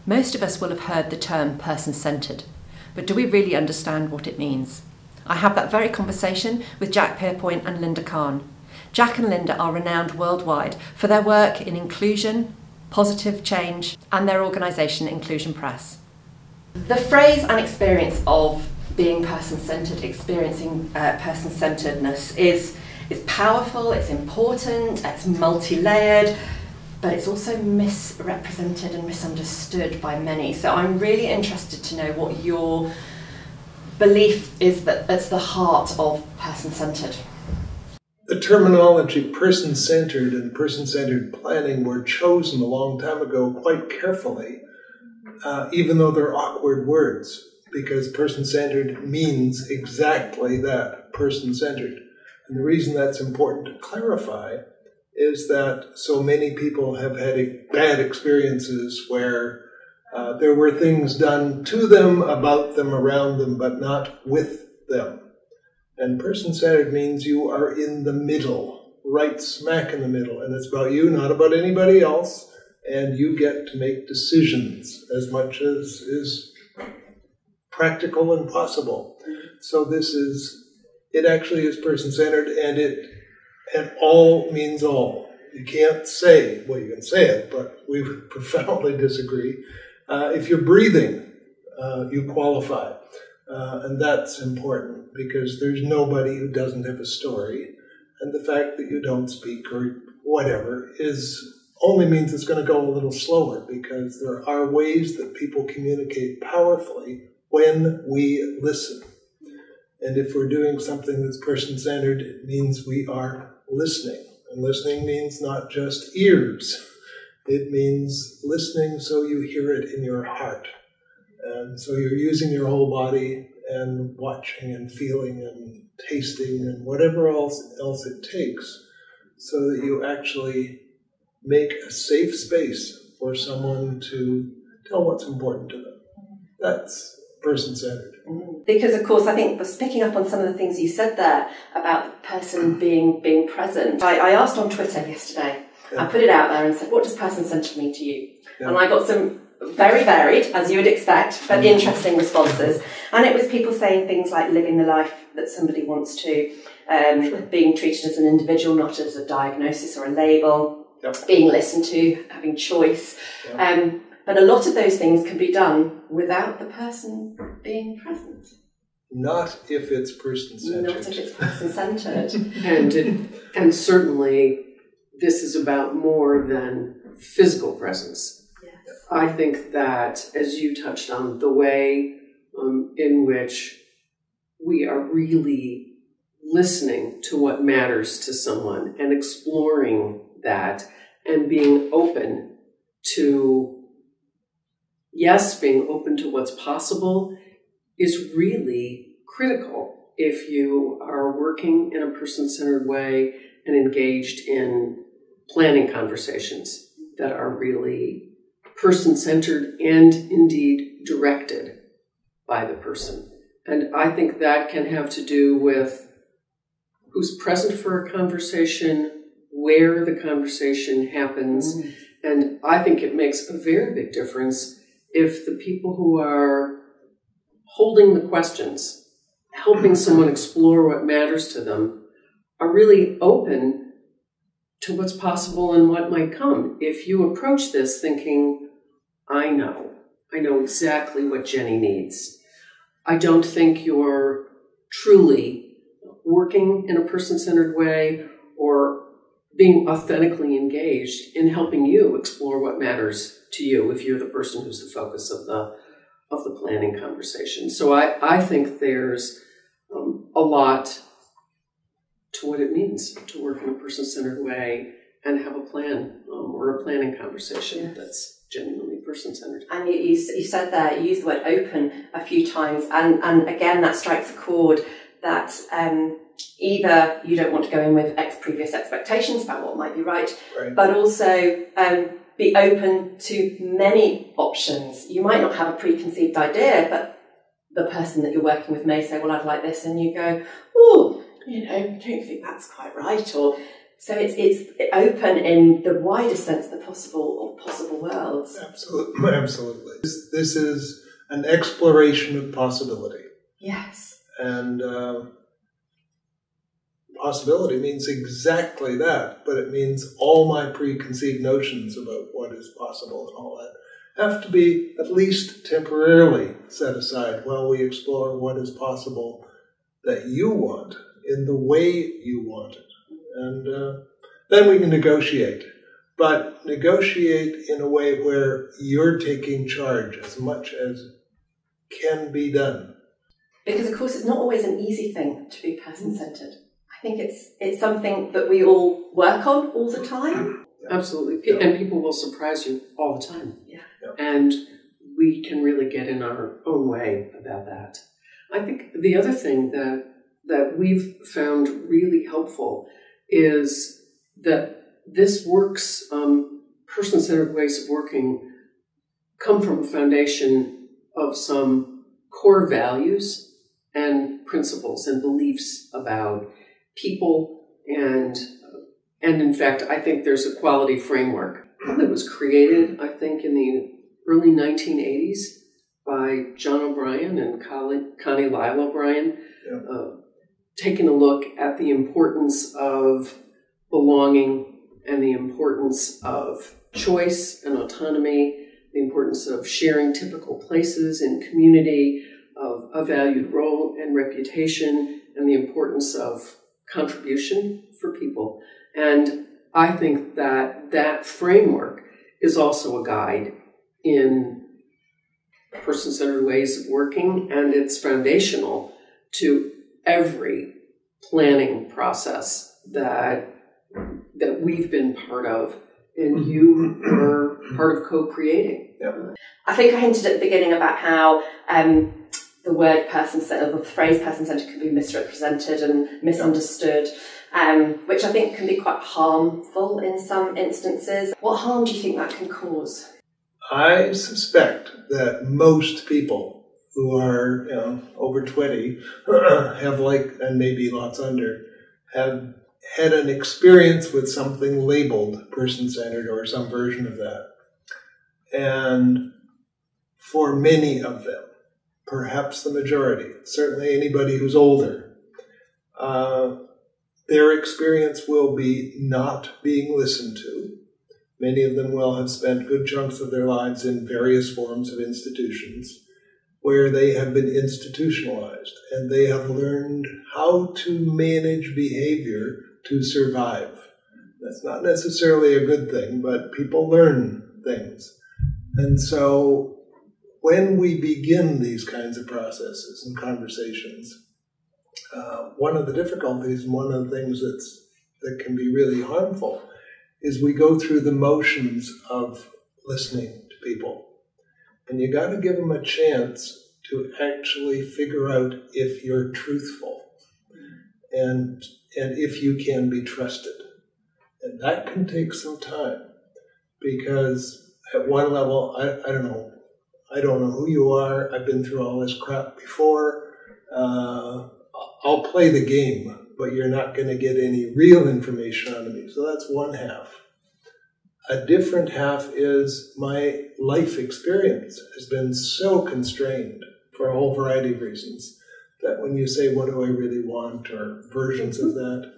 Most of us will have heard the term person-centered, but do we really understand what it means? I have that very conversation with Jack Pearpoint and Lynda Kahn. Jack and Lynda are renowned worldwide for their work in inclusion, positive change, and their organisation Inclusion Press. The phrase and experience of being person-centered, experiencing person-centeredness is powerful, it's important, it's multi-layered, but it's also misrepresented and misunderstood by many. So I'm really interested to know what your belief is that's the heart of person-centered. The terminology person-centered and person-centered planning were chosen a long time ago quite carefully, even though they're awkward words, because person-centered means exactly that, person-centered. And the reason that's important to clarify is that so many people have had bad experiences where there were things done to them, about them, around them, but not with them. And person-centered means you are in the middle, right smack in the middle, and it's about you, not about anybody else, and you get to make decisions as much as is practical and possible. So it actually is person-centered, and all means all. You can't say, well, you can say it, but we profoundly disagree. If you're breathing, you qualify. And that's important because there's nobody who doesn't have a story. And the fact that you don't speak or whatever only means it's going to go a little slower, because there are ways that people communicate powerfully when we listen. And if we're doing something that's person-centered, it means we are listening. And listening means not just ears. It means listening so you hear it in your heart. And so you're using your whole body and watching and feeling and tasting and whatever else it takes, so that you actually make a safe space for someone to tell what's important to them. That's person-centered. Because, of course, I think just picking up on some of the things you said there about the person being present. I asked on Twitter yesterday, I put it out there and said, what does person-centered mean to you? Yeah. And I got some very varied, as you would expect, but interesting responses. And it was people saying things like living the life that somebody wants to, being treated as an individual, not as a diagnosis or a label, being listened to, having choice. But a lot of those things can be done without the person being present. Not if it's person-centered. Not if it's person-centered. and certainly this is about more than physical presence. Yes. I think that, as you touched on, the way in which we are really listening to what matters to someone and exploring that and being open to, being open to what's possible is really critical if you are working in a person-centered way and engaged in planning conversations that are really person-centered and indeed directed by the person. And I think that can have to do with who's present for a conversation, where the conversation happens, and I think it makes a very big difference if the people who are holding the questions, helping someone explore what matters to them, are really open to what's possible and what might come. If you approach this thinking, I know exactly what Jenny needs, I don't think you're truly working in a person-centered way or being authentically engaged in helping you explore what matters to you if you're the person who's the focus of the planning conversation. So I think there's a lot to what it means to work in a person-centered way and have a plan or a planning conversation that's genuinely person-centered. And you said there, you used the word open a few times, and again that strikes a chord that either you don't want to go in with previous expectations about what might be right, but also be open to many options. You might not have a preconceived idea, but the person that you're working with may say, well, I'd like this, and you go, oh, I don't think that's quite right. Or So it's open in the widest sense of possible worlds. Absolutely, absolutely. This is an exploration of possibility. Yes. And possibility means exactly that, but it means all my preconceived notions about what is possible and all that have to be at least temporarily set aside while we explore what is possible that you want in the way you want it. And then we can negotiate, but negotiate in a way where you're taking charge as much as can be done. Because, of course, it's not always an easy thing to be person-centered. I think it's something that we all work on all the time. Absolutely. And people will surprise you all the time. Yeah. And we can really get in our own way about that. I think the other thing that we've found really helpful is that this works, person-centered ways of working come from a foundation of some core values and principles and beliefs about people, and in fact, I think there's a quality framework that was created, I think, in the early 1980s by John O'Brien and Connie Lyle O'Brien, taking a look at the importance of belonging and the importance of choice and autonomy, the importance of sharing typical places in community, of a valued role and reputation, and the importance of contribution for people. And I think that framework is also a guide in person-centered ways of working, and it's foundational to every planning process that we've been part of, and you were part of co-creating. Yep. I think I hinted at the beginning about how the word person-centered, the phrase person-centered, can be misrepresented and misunderstood, which I think can be quite harmful in some instances. What harm do you think that can cause? I suspect that most people who are over 20 have, and maybe lots under, have had an experience with something labeled person-centered or some version of that. And for many of them, perhaps the majority, certainly anybody who's older, their experience will be not being listened to. Many of them will have spent good chunks of their lives in various forms of institutions where they have been institutionalized, and they have learned how to manage behavior to survive. That's not necessarily a good thing, but people learn things. And so when we begin these kinds of processes and conversations, one of the difficulties, and one of the things that can be really harmful, is we go through the motions of listening to people. And you got to give them a chance to actually figure out if you're truthful and if you can be trusted. And that can take some time, because at one level, I don't know who you are. I've been through all this crap before. I'll play the game, but you're not going to get any real information out of me. So that's one half. A different half is my life experience has been so constrained for a whole variety of reasons that when you say, what do I really want, or versions of that,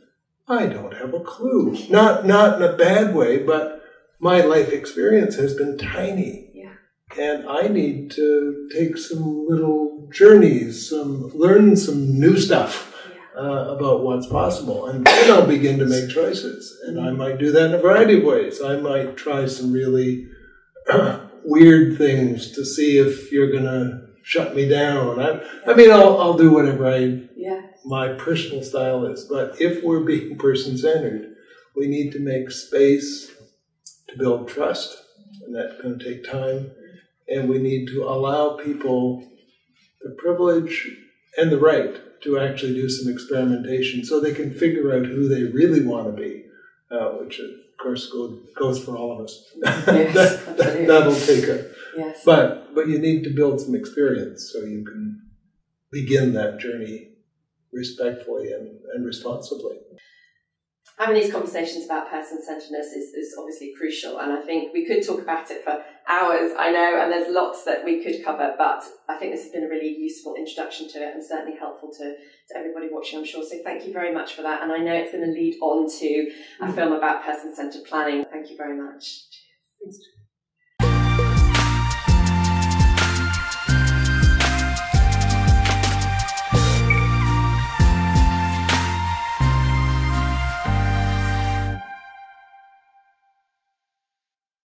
I don't have a clue. Not in a bad way, but my life experience has been tiny. Yeah. And I need to take some little journeys, learn some new stuff about what's possible. And then I'll begin to make choices. And I might do that in a variety of ways. I might try some really weird things to see if you're going to shut me down. I'll do whatever my personal style is. But if we're being person-centered, we need to make space to build trust, and that's going to take time. And we need to allow people the privilege and the right to actually do some experimentation so they can figure out who they really want to be, which of course goes for all of us. Yes, that'll take a... Yes. But you need to build some experience so you can begin that journey respectfully and responsibly. Having these conversations about person-centeredness is obviously crucial, and I think we could talk about it for hours, I know, and there's lots that we could cover, but I think this has been a really useful introduction to it and certainly helpful to everybody watching, I'm sure. So thank you very much for that, and I know it's going to lead on to a film about person-centered planning. Thank you very much. Cheers.